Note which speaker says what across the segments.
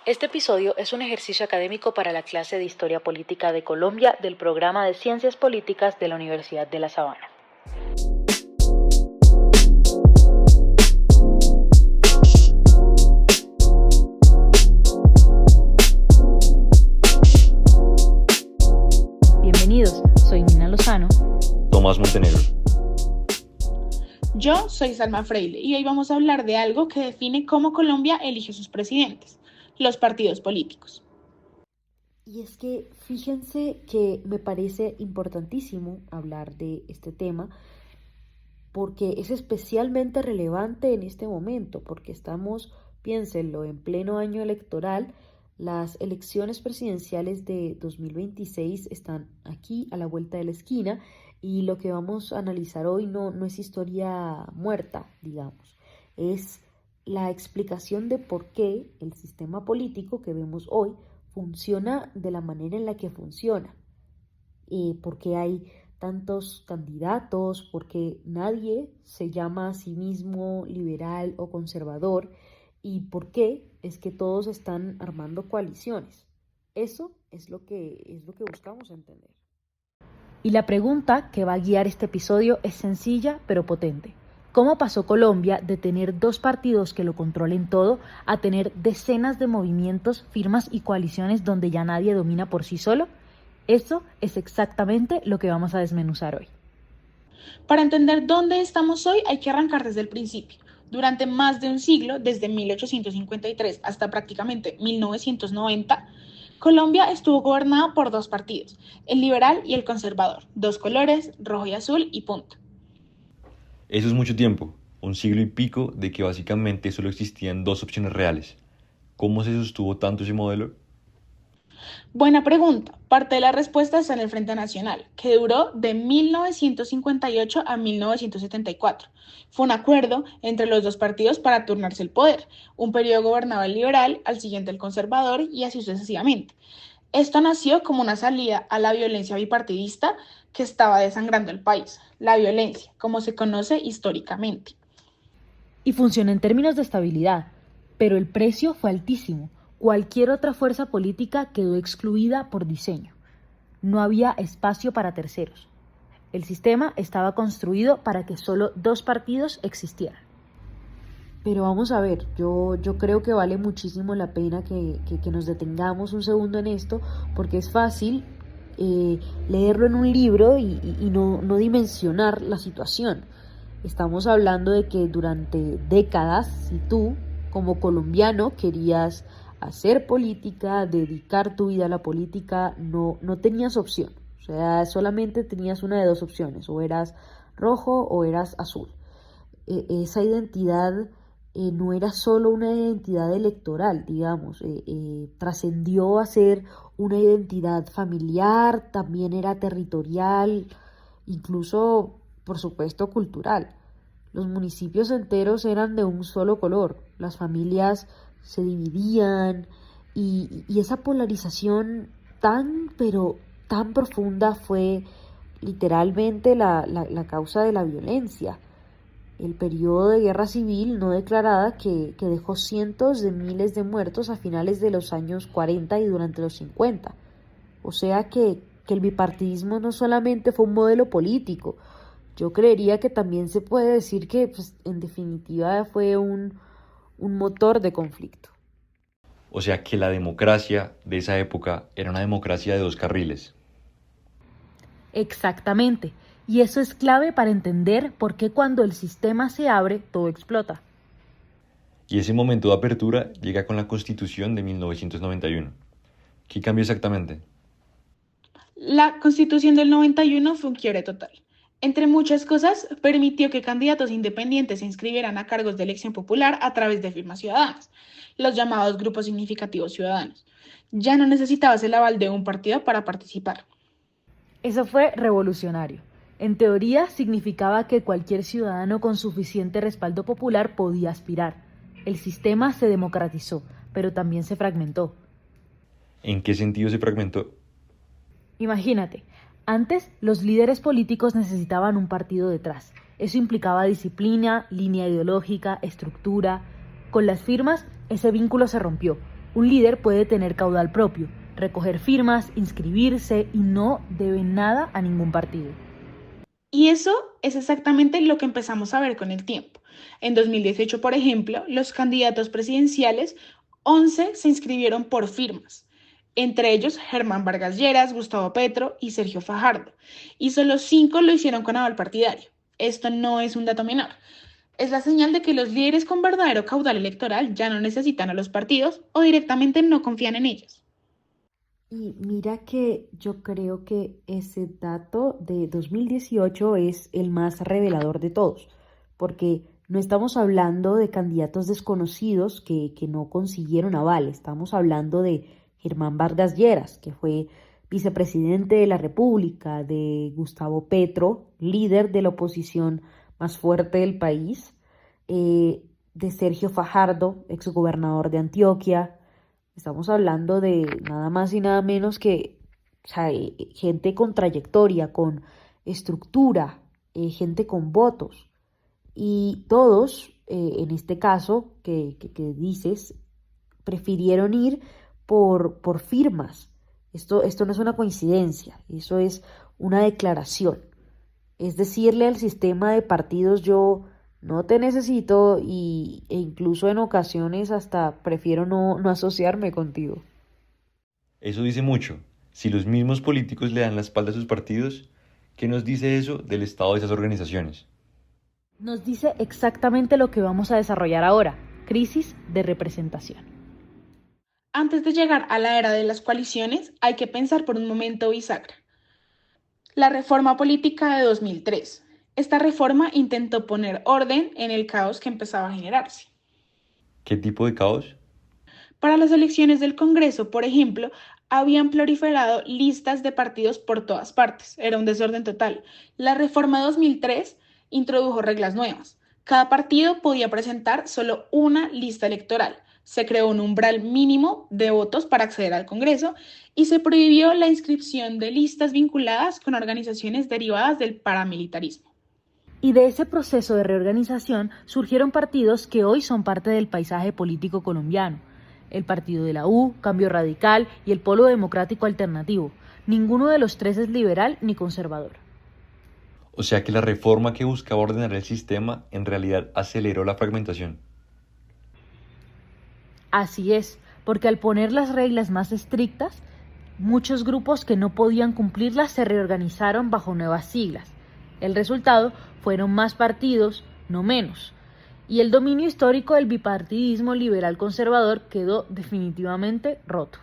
Speaker 1: Este episodio es un ejercicio académico para la clase de Historia Política de Colombia del programa de Ciencias Políticas de la Universidad de La Sabana. Bienvenidos, soy Nina Lozano.
Speaker 2: Tomás Montenegro.
Speaker 3: Yo soy Salma Freile y hoy vamos a hablar de algo que define cómo Colombia elige sus presidentes, los partidos políticos.
Speaker 1: Y es que fíjense que me parece importantísimo hablar de este tema porque es especialmente relevante en este momento, porque estamos, piénsenlo, en pleno año electoral. Las elecciones presidenciales de 2026 están aquí a la vuelta de la esquina y lo que vamos a analizar hoy no es historia muerta, digamos. Es la explicación de por qué el sistema político que vemos hoy funciona de la manera en la que funciona. Por qué hay tantos candidatos, por qué nadie se llama a sí mismo liberal o conservador y por qué es que todos están armando coaliciones. Eso es lo que buscamos entender. Y la pregunta que va a guiar este episodio es sencilla pero potente. ¿Cómo pasó Colombia de tener dos partidos que lo controlen todo a tener decenas de movimientos, firmas y coaliciones donde ya nadie domina por sí solo? Eso es exactamente lo que vamos a desmenuzar hoy.
Speaker 3: Para entender dónde estamos hoy hay que arrancar desde el principio. Durante más de un siglo, desde 1853 hasta prácticamente 1990, Colombia estuvo gobernada por dos partidos, el liberal y el conservador, dos colores, rojo y azul y punto.
Speaker 2: Eso es mucho tiempo, un siglo y pico de que básicamente solo existían dos opciones reales. ¿Cómo se sostuvo tanto ese modelo?
Speaker 3: Buena pregunta. Parte de la respuesta está en el Frente Nacional, que duró de 1958 a 1974. Fue un acuerdo entre los dos partidos para turnarse el poder. Un periodo gobernaba el liberal, al siguiente el conservador y así sucesivamente. Esto nació como una salida a la violencia bipartidista que estaba desangrando el país. La violencia, como se conoce históricamente.
Speaker 1: Y funciona en términos de estabilidad, pero el precio fue altísimo. Cualquier otra fuerza política quedó excluida por diseño. No había espacio para terceros. El sistema estaba construido para que solo dos partidos existieran. Pero vamos a ver, yo creo que vale muchísimo la pena que nos detengamos un segundo en esto, porque es fácil leerlo en un libro y no dimensionar la situación. Estamos hablando de que durante décadas, si tú, como colombiano, querías hacer política, dedicar tu vida a la política, no tenías opción. O sea, solamente tenías una de dos opciones, o eras rojo o eras azul. Esa identidad no era solo una identidad electoral, digamos, trascendió a ser una identidad familiar, también era territorial, incluso, por supuesto, cultural. Los municipios enteros eran de un solo color, las familias se dividían y esa polarización pero tan profunda fue literalmente la causa de la violencia. El periodo de guerra civil no declarada que dejó cientos de miles de muertos a finales de los años 40 y durante los 50. O sea que el bipartidismo no solamente fue un modelo político, yo creería que también se puede decir que en definitiva fue un motor de conflicto.
Speaker 2: O sea que la democracia de esa época era una democracia de dos carriles.
Speaker 1: Exactamente. Y eso es clave para entender por qué cuando el sistema se abre, todo explota.
Speaker 2: Y ese momento de apertura llega con la Constitución de 1991. ¿Qué cambió exactamente?
Speaker 3: La Constitución del 91 fue un quiebre total. Entre muchas cosas, permitió que candidatos independientes se inscribieran a cargos de elección popular a través de firmas ciudadanas, los llamados grupos significativos ciudadanos. Ya no necesitabas el aval de un partido para participar.
Speaker 1: Eso fue revolucionario. En teoría, significaba que cualquier ciudadano con suficiente respaldo popular podía aspirar. El sistema se democratizó, pero también se fragmentó.
Speaker 2: ¿En qué sentido se fragmentó?
Speaker 1: Imagínate, antes los líderes políticos necesitaban un partido detrás. Eso implicaba disciplina, línea ideológica, estructura. Con las firmas, ese vínculo se rompió. Un líder puede tener caudal propio, recoger firmas, inscribirse y no debe nada a ningún partido.
Speaker 3: Y eso es exactamente lo que empezamos a ver con el tiempo. En 2018, por ejemplo, los candidatos presidenciales, 11 se inscribieron por firmas, entre ellos Germán Vargas Lleras, Gustavo Petro y Sergio Fajardo, y solo 5 lo hicieron con aval partidario. Esto no es un dato menor. Es la señal de que los líderes con verdadero caudal electoral ya no necesitan a los partidos o directamente no confían en ellos.
Speaker 1: Y mira que yo creo que ese dato de 2018 es el más revelador de todos, porque no estamos hablando de candidatos desconocidos que no consiguieron aval, estamos hablando de Germán Vargas Lleras, que fue vicepresidente de la República, de Gustavo Petro, líder de la oposición más fuerte del país, de Sergio Fajardo, exgobernador de Antioquia. Estamos hablando de nada más y nada menos que, o sea, gente con trayectoria, con estructura, gente con votos. Y todos, en este caso que dices, prefirieron ir por firmas. Esto no es una coincidencia, eso es una declaración. Es decirle al sistema de partidos: yo no te necesito e incluso en ocasiones hasta prefiero no asociarme contigo.
Speaker 2: Eso dice mucho. Si los mismos políticos le dan la espalda a sus partidos, ¿qué nos dice eso del estado de esas organizaciones?
Speaker 1: Nos dice exactamente lo que vamos a desarrollar ahora: crisis de representación.
Speaker 3: Antes de llegar a la era de las coaliciones, hay que pensar por un momento bisagra. La reforma política de 2003. Esta reforma intentó poner orden en el caos que empezaba a generarse.
Speaker 2: ¿Qué tipo de caos?
Speaker 3: Para las elecciones del Congreso, por ejemplo, habían proliferado listas de partidos por todas partes. Era un desorden total. La reforma de 2003 introdujo reglas nuevas. Cada partido podía presentar solo una lista electoral. Se creó un umbral mínimo de votos para acceder al Congreso y se prohibió la inscripción de listas vinculadas con organizaciones derivadas del paramilitarismo.
Speaker 1: Y de ese proceso de reorganización surgieron partidos que hoy son parte del paisaje político colombiano: el partido de la U, Cambio Radical y el Polo Democrático Alternativo. Ninguno de los tres es liberal ni conservador.
Speaker 2: O sea que la reforma que buscaba ordenar el sistema en realidad aceleró la fragmentación.
Speaker 1: Así es, porque al poner las reglas más estrictas, muchos grupos que no podían cumplirlas se reorganizaron bajo nuevas siglas. El resultado fueron más partidos, no menos. Y el dominio histórico del bipartidismo liberal-conservador quedó definitivamente roto.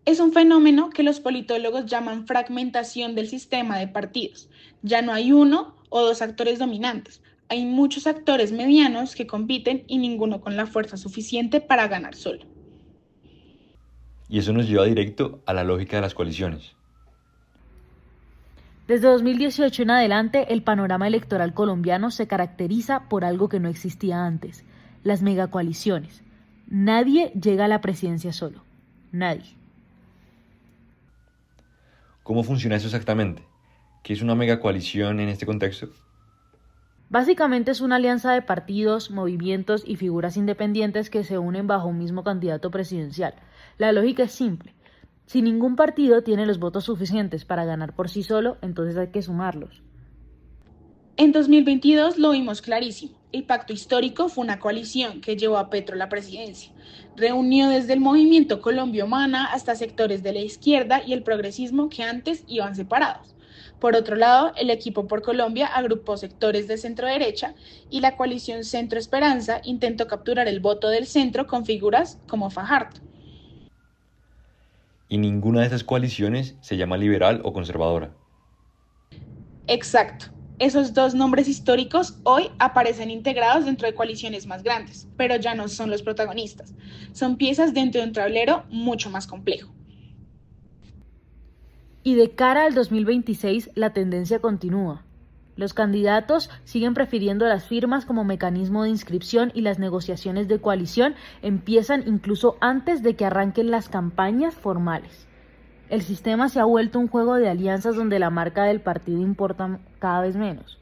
Speaker 3: Es un fenómeno que los politólogos llaman fragmentación del sistema de partidos. Ya no hay uno o dos actores dominantes. Hay muchos actores medianos que compiten y ninguno con la fuerza suficiente para ganar solo.
Speaker 2: Y eso nos lleva directo a la lógica de las coaliciones.
Speaker 1: Desde 2018 en adelante, el panorama electoral colombiano se caracteriza por algo que no existía antes: las megacoaliciones. Nadie llega a la presidencia solo. Nadie.
Speaker 2: ¿Cómo funciona eso exactamente? ¿Qué es una megacoalición en este contexto?
Speaker 1: Básicamente es una alianza de partidos, movimientos y figuras independientes que se unen bajo un mismo candidato presidencial. La lógica es simple: si ningún partido tiene los votos suficientes para ganar por sí solo, entonces hay que sumarlos.
Speaker 3: En 2022 lo vimos clarísimo. El pacto histórico fue una coalición que llevó a Petro a la presidencia. Reunió desde el movimiento Colombia Humana hasta sectores de la izquierda y el progresismo que antes iban separados. Por otro lado, el Equipo por Colombia agrupó sectores de centro-derecha y la coalición Centro Esperanza intentó capturar el voto del centro con figuras como Fajardo.
Speaker 2: Y ninguna de esas coaliciones se llama liberal o conservadora.
Speaker 3: Exacto. Esos dos nombres históricos hoy aparecen integrados dentro de coaliciones más grandes, pero ya no son los protagonistas. Son piezas dentro de un tablero mucho más complejo.
Speaker 1: Y de cara al 2026, la tendencia continúa. Los candidatos siguen prefiriendo las firmas como mecanismo de inscripción y las negociaciones de coalición empiezan incluso antes de que arranquen las campañas formales. El sistema se ha vuelto un juego de alianzas donde la marca del partido importa cada vez menos.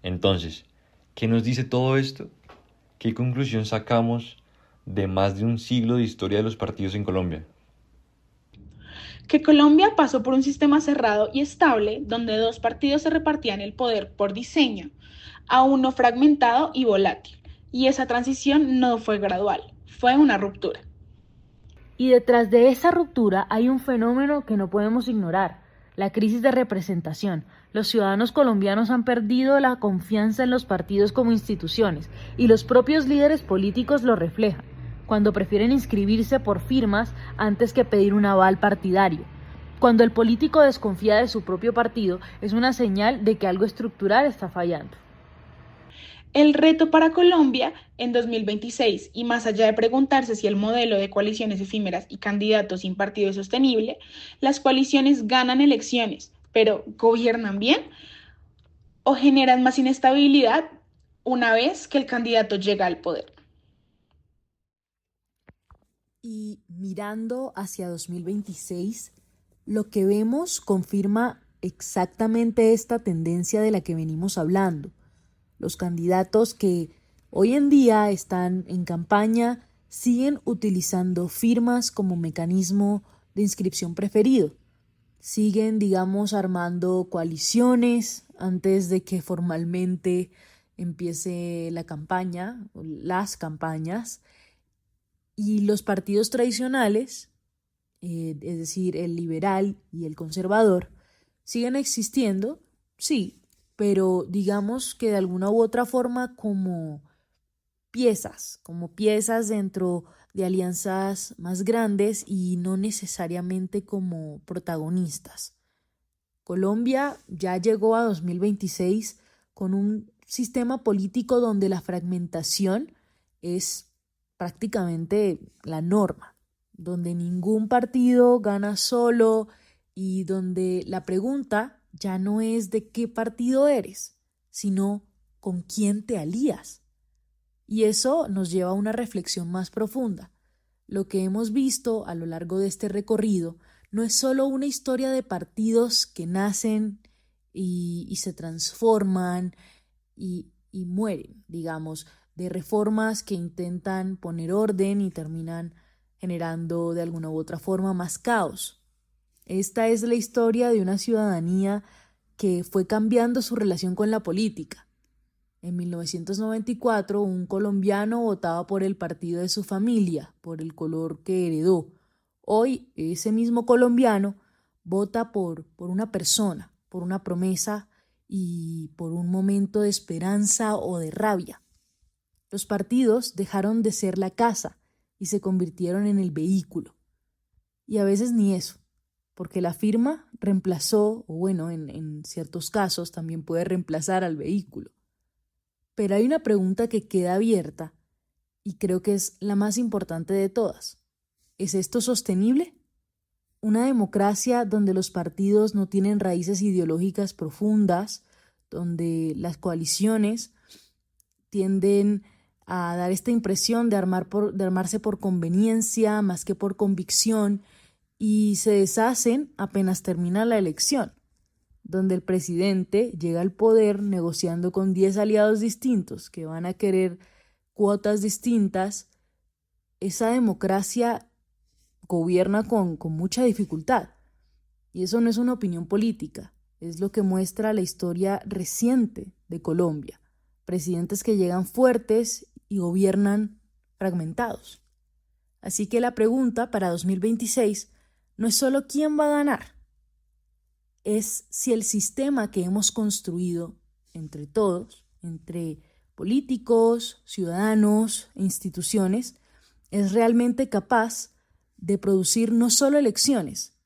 Speaker 2: Entonces, ¿qué nos dice todo esto? ¿Qué conclusión sacamos de más de un siglo de historia de los partidos en Colombia?
Speaker 3: Que Colombia pasó por un sistema cerrado y estable donde dos partidos se repartían el poder por diseño, a uno fragmentado y volátil. Y esa transición no fue gradual, fue una ruptura.
Speaker 1: Y detrás de esa ruptura hay un fenómeno que no podemos ignorar, la crisis de representación. Los ciudadanos colombianos han perdido la confianza en los partidos como instituciones y los propios líderes políticos lo reflejan, cuando prefieren inscribirse por firmas antes que pedir un aval partidario. Cuando el político desconfía de su propio partido, es una señal de que algo estructural está fallando.
Speaker 3: El reto para Colombia en 2026, y más allá de preguntarse si el modelo de coaliciones efímeras y candidatos sin partido es sostenible, las coaliciones ganan elecciones, pero ¿gobiernan bien o generan más inestabilidad una vez que el candidato llega al poder?
Speaker 1: Y mirando hacia 2026, lo que vemos confirma exactamente esta tendencia de la que venimos hablando. Los candidatos que hoy en día están en campaña siguen utilizando firmas como mecanismo de inscripción preferido. Siguen, digamos, armando coaliciones antes de que formalmente empiece la campaña o las campañas. Y los partidos tradicionales, es decir, el liberal y el conservador, siguen existiendo, sí, pero digamos que de alguna u otra forma como piezas dentro de alianzas más grandes y no necesariamente como protagonistas. Colombia ya llegó a 2026 con un sistema político donde la fragmentación es prácticamente la norma, donde ningún partido gana solo y donde la pregunta ya no es de qué partido eres, sino con quién te alías. Y eso nos lleva a una reflexión más profunda. Lo que hemos visto a lo largo de este recorrido no es solo una historia de partidos que nacen y se transforman y mueren, digamos, de reformas que intentan poner orden y terminan generando de alguna u otra forma más caos. Esta es la historia de una ciudadanía que fue cambiando su relación con la política. En 1994, un colombiano votaba por el partido de su familia, por el color que heredó. Hoy, ese mismo colombiano vota por una persona, por una promesa y por un momento de esperanza o de rabia. Los partidos dejaron de ser la casa y se convirtieron en el vehículo. Y a veces ni eso, porque la firma reemplazó, o bueno, en ciertos casos también puede reemplazar al vehículo. Pero hay una pregunta que queda abierta y creo que es la más importante de todas. ¿Es esto sostenible? Una democracia donde los partidos no tienen raíces ideológicas profundas, donde las coaliciones tienden a dar esta impresión de armarse por conveniencia más que por convicción y se deshacen apenas termina la elección, donde el presidente llega al poder negociando con 10 aliados distintos que van a querer cuotas distintas. Esa democracia gobierna con mucha dificultad. Y eso no es una opinión política, es lo que muestra la historia reciente de Colombia. Presidentes que llegan fuertes y gobiernan fragmentados. Así que la pregunta para 2026 no es solo quién va a ganar, es si el sistema que hemos construido entre todos, entre políticos, ciudadanos e instituciones, es realmente capaz de producir no solo elecciones,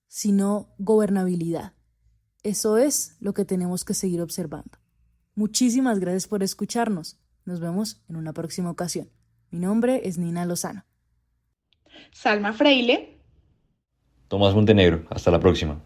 Speaker 1: sino gobernabilidad. Eso es lo que tenemos que seguir observando. Muchísimas gracias por escucharnos. Nos vemos en una próxima ocasión. Mi nombre es Nina Lozano.
Speaker 3: Salma Freile.
Speaker 2: Tomás Montenegro, hasta la próxima.